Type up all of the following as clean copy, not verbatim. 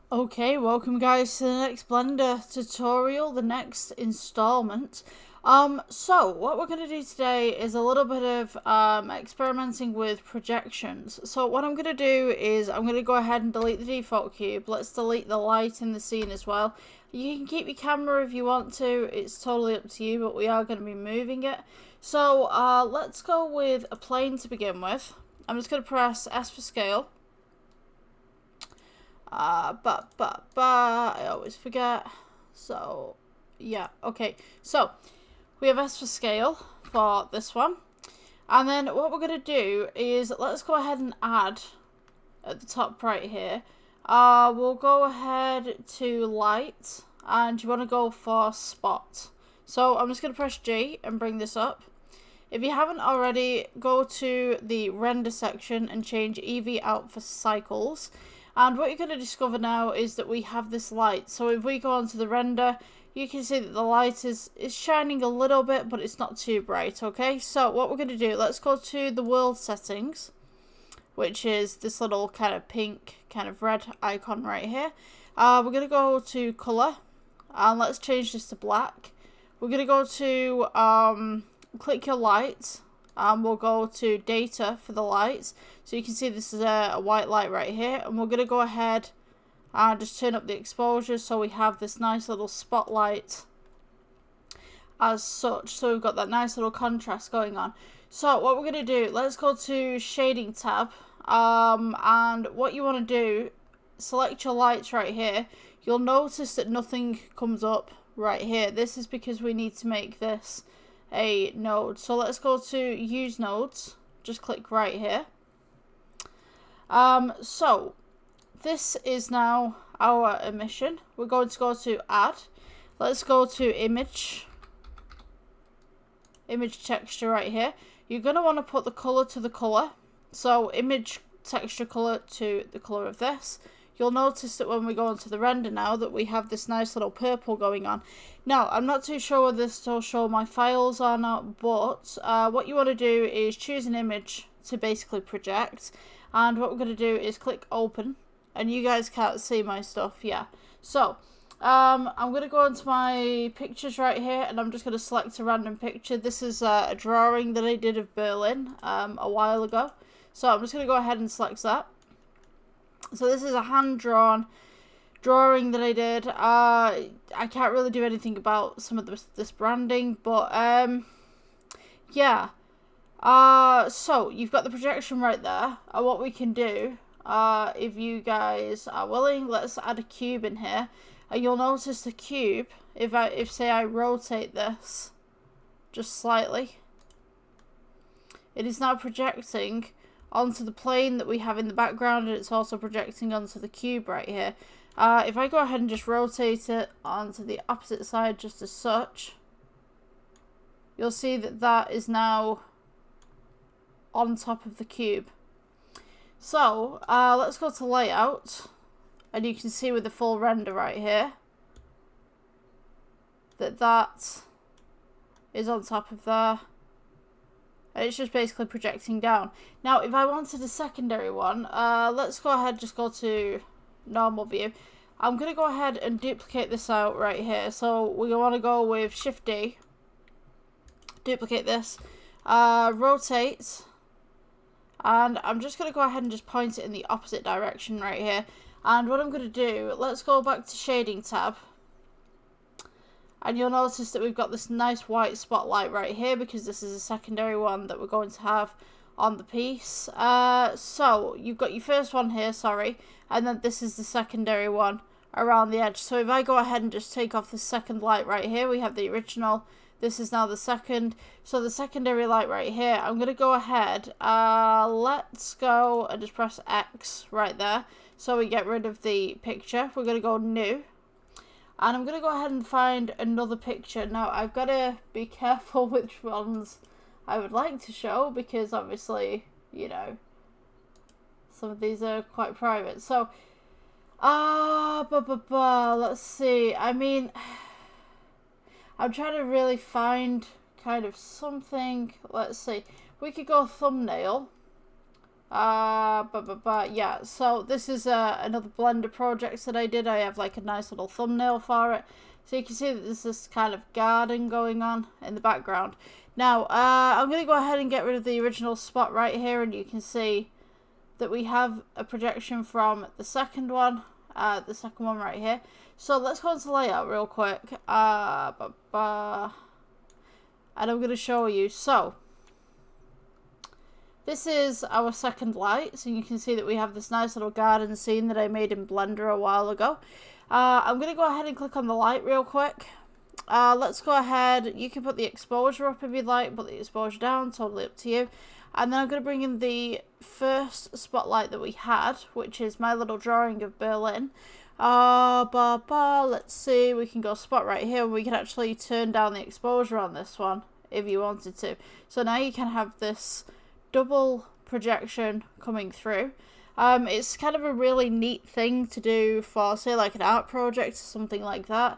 Okay, welcome guys to the next Blender tutorial, the next installment. So what we're going to do today is a little bit of experimenting with projections. So what I'm going to do is I'm going to go ahead and delete the default cube. Let's delete the light in the scene as well. You can keep your camera if you want to, it's totally up to you, but we are going to be moving it. So let's go with a plane to begin with. I'm just going to press S for scale. I always forget. So, yeah, okay. So, we have S for scale for this one. And then what we're going to do is, let's go ahead and add at the top right here. We'll go ahead to light, and you want to go for spot. So, I'm just going to press G and bring this up. If you haven't already, go to the render section and change EV out for cycles. And what you're going to discover now is that we have this light. So if we go onto the render, you can see that the light is shining a little bit, but it's not too bright, okay? So what we're going to do, let's go to the world settings, which is this little kind of pink, kind of red icon right here. We're going to go to color, and let's change this to black. We're going to go to click your light, and we'll go to data for the lights. So you can see this is a white light right here, and we're going to go ahead and just turn up the exposure so we have this nice little spotlight as such. So we've got that nice little contrast going on. So what we're going to do, let's go to shading tab, and what you want to do, select your lights right here. You'll notice that nothing comes up right here. This is because we need to make this a node. So let's go to use nodes, just click right here. So this is now our emission. We're going to go to add. Let's go to image texture right here. You're going to want to put the color to the color. So image texture color to the color of this. You'll notice that when we go into the render now that we have this nice little purple going on. Now, I'm not too sure whether this will show my files or not, but what you want to do is choose an image to basically project. And what we're going to do is click open. And you guys can't see my stuff, yeah. So, I'm going to go into my pictures right here, and I'm just going to select a random picture. This is a drawing that I did of Berlin a while ago. So I'm just going to go ahead and select that. So this is a hand-drawn drawing that I did. I can't really do anything about some of this branding, but yeah. So you've got the projection right there. And what we can do, if you guys are willing, let's add a cube in here. And you'll notice the cube, if say I rotate this just slightly, it is now projecting onto the plane that we have in the background, and it's also projecting onto the cube right here. If I go ahead and just rotate it onto the opposite side just as such, you'll see that that is now on top of the cube. So let's go to layout, and you can see with the full render right here that that is on top of there. It's just basically projecting down. Now, if I wanted a secondary one, let's go ahead, just go to normal view. I'm going to go ahead and duplicate this out right here. So we want to go with Shift D, duplicate this, rotate, and I'm just going to go ahead and just point it in the opposite direction right here. And what I'm going to do, let's go back to shading tab. And you'll notice that we've got this nice white spotlight right here because this is a secondary one that we're going to have on the piece. So you've got your first one here, sorry, and then this is the secondary one around the edge. So if I go ahead and just take off the second light right here, we have the original. This is now the second. So the secondary light right here, I'm going to go ahead. Let's go and just press X right there. So we get rid of the picture. We're going to go new. And I'm going to go ahead and find another picture. Now, I've got to be careful which ones I would like to show, because obviously, you know, some of these are quite private. So, let's see. I mean, I'm trying to really find kind of something. Let's see. We could go thumbnail. Yeah, so this is another Blender project that I did. I have like a nice little thumbnail for it. So you can see that there's this kind of garden going on in the background. Now, I'm going to go ahead and get rid of the original spot right here, and you can see that we have a projection from the second one right here. So let's go into layout real quick. And I'm going to show you. So this is our second light, so you can see that we have this nice little garden scene that I made in Blender a while ago. I'm going to go ahead and click on the light real quick. Let's go ahead, you can put the exposure up if you'd like, put the exposure down, totally up to you. And then I'm going to bring in the first spotlight that we had, which is my little drawing of Berlin. Let's see, we can go spot right here. We can actually turn down the exposure on this one if you wanted to. So now you can have this double projection coming through. It's kind of a really neat thing to do for, say, like an art project or something like that.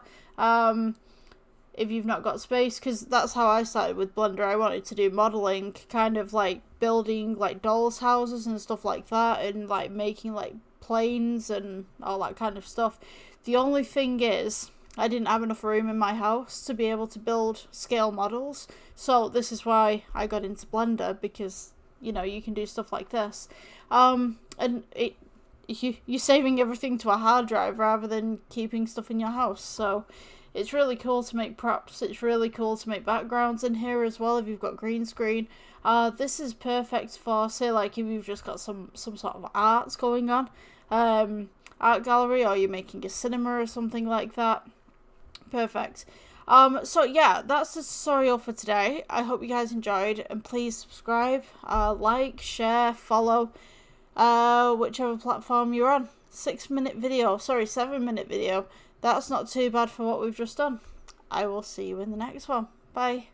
If you've not got space, because that's how I started with Blender. I wanted to do modeling, kind of like building like dolls' houses and stuff like that, and like making like planes and all that kind of stuff. The only thing is, I didn't have enough room in my house to be able to build scale models. So this is why I got into Blender, because, you know, you can do stuff like this. And you're saving everything to a hard drive rather than keeping stuff in your house. So it's really cool to make props. It's really cool to make backgrounds in here as well if you've got green screen. This is perfect for, say, like if you've just got some sort of arts going on, art gallery, or you're making a cinema or something like that. Perfect. So yeah, that's the tutorial for today. I hope you guys enjoyed, and please subscribe, like, share, follow, whichever platform you're on. 7-minute video. That's not too bad for what we've just done. I will see you in the next one. Bye.